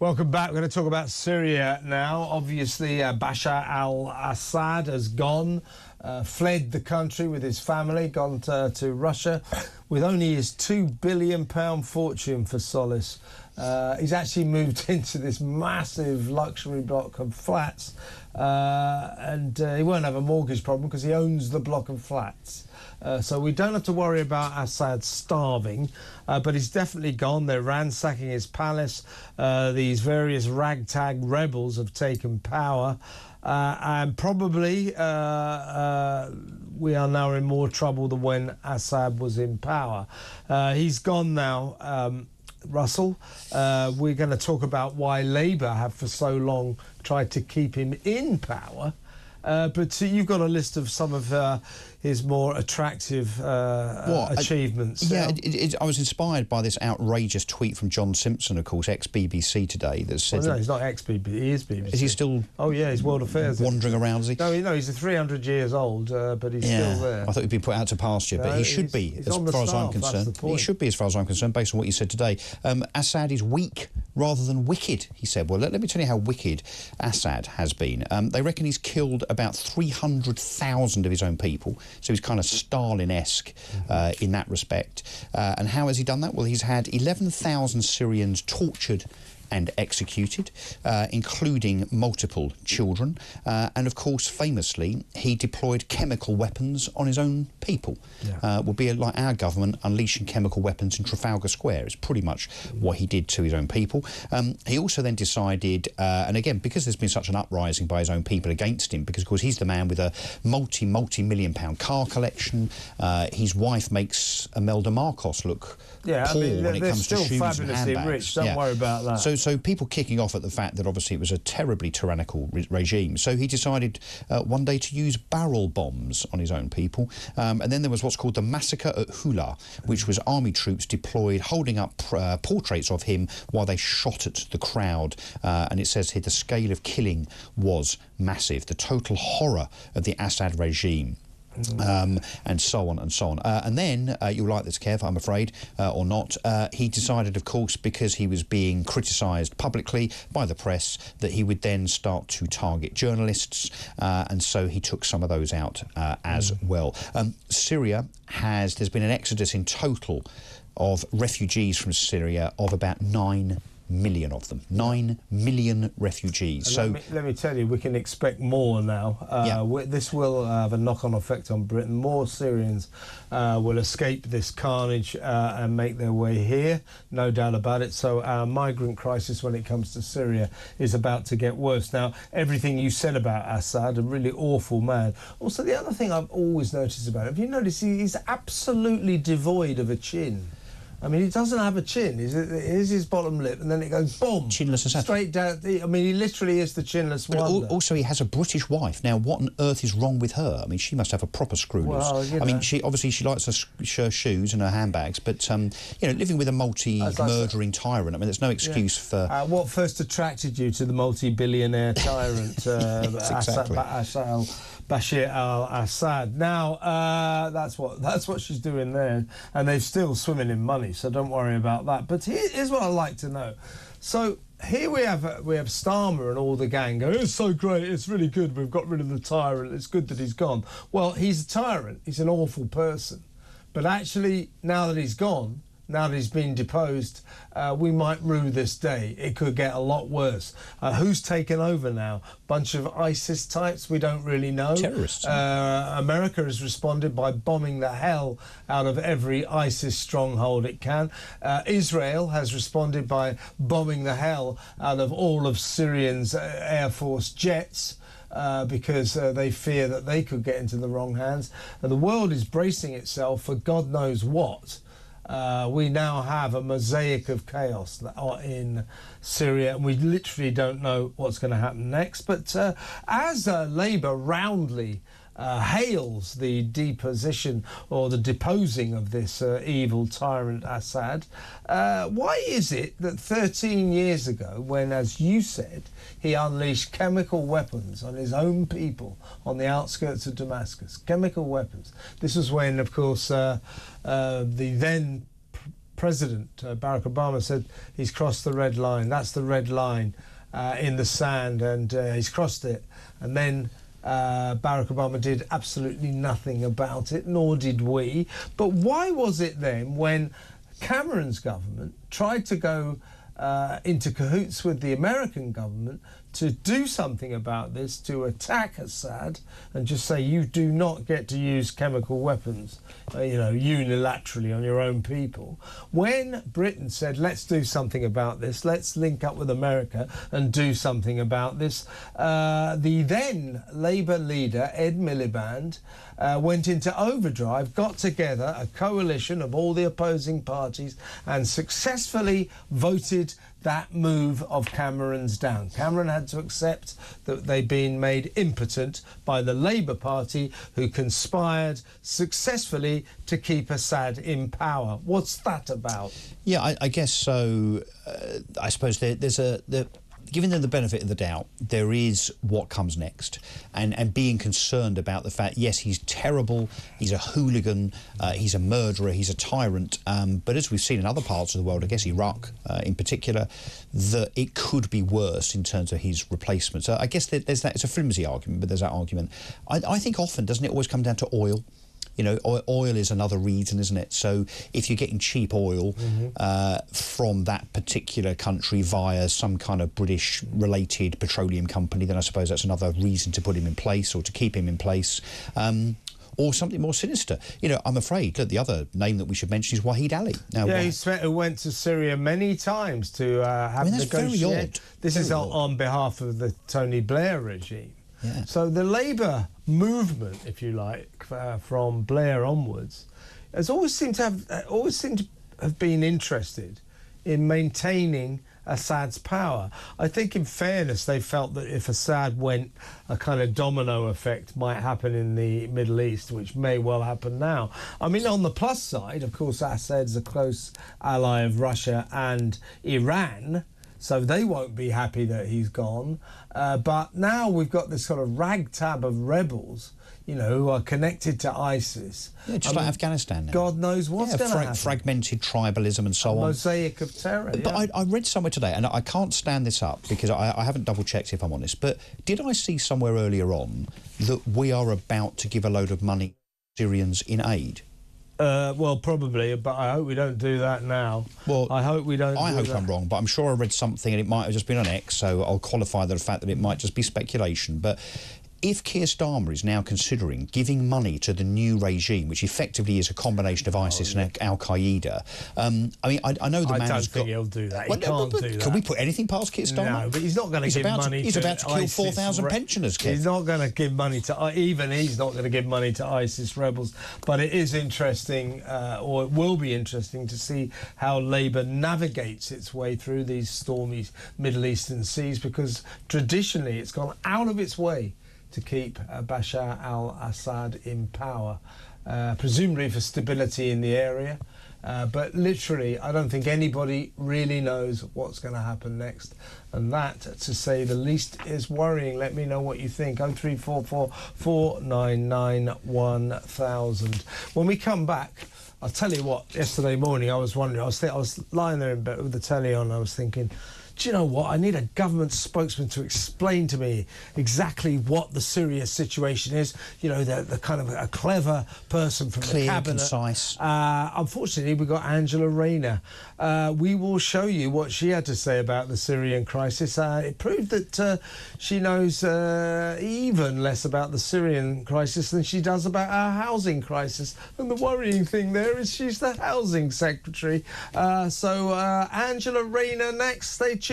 Welcome back. We're going to talk about Syria now. Obviously, Bashar Assad has gone, fled the country with his family, gone to Russia with only his £2 billion fortune for solace. He's actually moved into this massive luxury block of flats, and he won't have a mortgage problem because he owns the block of flats. So we don't have to worry about Assad starving, but he's definitely gone. They're ransacking his palace. These various ragtag rebels have taken power, and probably we are now in more trouble than when Assad was in power. He's gone now. Russell, we're going to talk about why Labour have for so long tried to keep him in power. But you've got a list of some of his more attractive achievements. Yeah, I was inspired by this outrageous tweet from John Simpson, of course, ex-BBC today, that said... Well, no, he's not ex-BBC, he is BBC. Is he still... Oh, yeah, he's World Affairs. Wandering around, is he? No, he's 300 years old, but he's still there. I thought he'd been put out to pasture, but he should be, as far as I'm concerned. He should be, as far as I'm concerned, based on what you said today. Assad is weak rather than wicked, he said. Well, let me tell you how wicked Assad has been. They reckon he's killed about 300,000 of his own people, so he's kind of Stalin-esque in that respect. And how has he done that? Well, he's had 11,000 Syrians tortured and executed, including multiple children. And, of course, famously, he deployed chemical weapons on his own people. Yeah. Would be like our government unleashing chemical weapons in Trafalgar Square. It's pretty much what he did to his own people. He also then decided, and again, because there's been such an uprising by his own people against him, because, of course, he's the man with a multi-million-pound car collection. His wife makes Imelda Marcos look poor when it comes to shoes and handbags. Rich. Don't worry about that. So people kicking off at the fact that obviously it was a terribly tyrannical regime. So he decided one day to use barrel bombs on his own people. And then there was what's called the massacre at Hula, which was army troops deployed holding up portraits of him while they shot at the crowd. And it says here the scale of killing was massive. The total horror of the Assad regime. And so on and so on. And then, you'll like this, Kev, I'm afraid, or not, he decided, of course, because he was being criticised publicly by the press, that he would then start to target journalists, and so he took some of those out as well. Syria there's been an exodus in total of refugees from Syria of about 9 million of them. 9 million refugees. So let me tell you, we can expect more now. This will have a knock-on effect on Britain. More Syrians will escape this carnage and make their way here, no doubt about it. So our migrant crisis when it comes to Syria is about to get worse. Now, everything you said about Assad, a really awful man. Also, the other thing I've always noticed about him, have you noticed he's absolutely devoid of a chin? I mean, he doesn't have a chin. Here's his bottom lip, and then it goes, boom, chinless Assad. Straight down. I mean, he literally is the chinless wonder. Also, he has a British wife. Now, what on earth is wrong with her? I mean, she must have a proper screw loose. Well, you know. I mean, she likes her shoes and her handbags, but living with a multi-murdering tyrant. I mean, there's no excuse for. What first attracted you to the multi-billionaire tyrant, Bashar al-Assad? Now, that's what she's doing there, and they're still swimming in money, so don't worry about that. But here's what I'd like to know. So here we have Starmer and all the gang go, it's so great, it's really good, we've got rid of the tyrant, it's good that he's gone. Well, he's a tyrant, he's an awful person. But actually, now that he's gone, now that he's been deposed, we might rue this day. It could get a lot worse. Who's taken over now? Bunch of ISIS types? We don't really know. Terrorists. America has responded by bombing the hell out of every ISIS stronghold it can. Israel has responded by bombing the hell out of all of Syrian's Air Force jets. Because they fear that they could get into the wrong hands. And the world is bracing itself for God knows what. We now have a mosaic of chaos in Syria, and we literally don't know what's going to happen next. But as Labour roundly hails the deposition or the deposing of this evil tyrant Assad, why is it that 13 years ago, when, as you said, he unleashed chemical weapons on his own people on the outskirts of Damascus, chemical weapons. This was when, of course, the then president, Barack Obama, said he's crossed the red line. That's the red line in the sand, and he's crossed it. And then Barack Obama did absolutely nothing about it, nor did we. But why was it then when Cameron's government tried to go into cahoots with the American government to do something about this, to attack Assad and just say you do not get to use chemical weapons, unilaterally on your own people? When Britain said, let's do something about this, let's link up with America and do something about this, the then Labour leader, Ed Miliband, went into overdrive, got together a coalition of all the opposing parties and successfully voted that move of Cameron's down. Cameron had to accept that they'd been made impotent by the Labour Party, who conspired successfully to keep Assad in power. What's that about? Yeah, I guess so. I suppose there's giving them the benefit of the doubt, there is what comes next, and being concerned about the fact, yes, he's terrible, he's a hooligan, he's a murderer, he's a tyrant, but as we've seen in other parts of the world, I guess Iraq in particular, that it could be worse in terms of his replacement. So I guess there's that. It's a flimsy argument, but there's that argument. I think often, doesn't it always come down to oil? You know, oil is another reason, isn't it? So if you're getting cheap oil from that particular country via some kind of British-related petroleum company, then I suppose that's another reason to put him in place or to keep him in place. Or something more sinister. You know, I'm afraid, look, the other name that we should mention is Wahid Ali. Now, yeah, he went to Syria many times to have negotiations. Very odd. This is on behalf of the Tony Blair regime. Yeah. So the Labour movement, if you like, from Blair onwards, has always seemed to have been interested in maintaining Assad's power. I think, in fairness, they felt that if Assad went, a kind of domino effect might happen in the Middle East, which may well happen now. I mean, on the plus side, of course, Assad's a close ally of Russia and Iran, so they won't be happy that he's gone. But now we've got this sort of ragtag of rebels, you know, who are connected to ISIS. Yeah, just like Afghanistan now. God knows what's going to happen. Fragmented tribalism and so on. Mosaic of terror. But I read somewhere today, and I can't stand this up because I haven't double-checked if I'm honest, but did I see somewhere earlier on that we are about to give a load of money to Syrians in aid? Well, probably, but I hope we don't do that now. Well, I hope we don't. I hope I'm wrong, but I'm sure I read something, and it might have just been on X, so I'll qualify the fact that it might just be speculation. But if Keir Starmer is now considering giving money to the new regime, which effectively is a combination of ISIS and Al-Qaeda, I mean, I know the man has got... I don't think he'll do that. He can't do that. Can we put anything past Keir Starmer? No, but he's not going to give money to He's about to kill 4,000 pensioners, Keir. He's not going to give money to... Even he's not going to give money to ISIS rebels. But it is interesting, or it will be interesting, to see how Labour navigates its way through these stormy Middle Eastern seas, because traditionally it's gone out of its way to keep Bashar al-Assad in power, presumably for stability in the area. But literally, I don't think anybody really knows what's going to happen next. And that, to say the least, is worrying. Let me know what you think. 0344 499 1000. When we come back, I'll tell you what, yesterday morning I was wondering, I was lying there in bed with the telly on, I was thinking, do you know what? I need a government spokesman to explain to me exactly what the Syria situation is. You know, the kind of a clever person from the cabinet. Concise. Unfortunately, we got Angela Rayner. We will show you what she had to say about the Syrian crisis. It proved that she knows even less about the Syrian crisis than she does about our housing crisis. And the worrying thing there is she's the housing secretary. So Angela Rayner next. Stay tuned.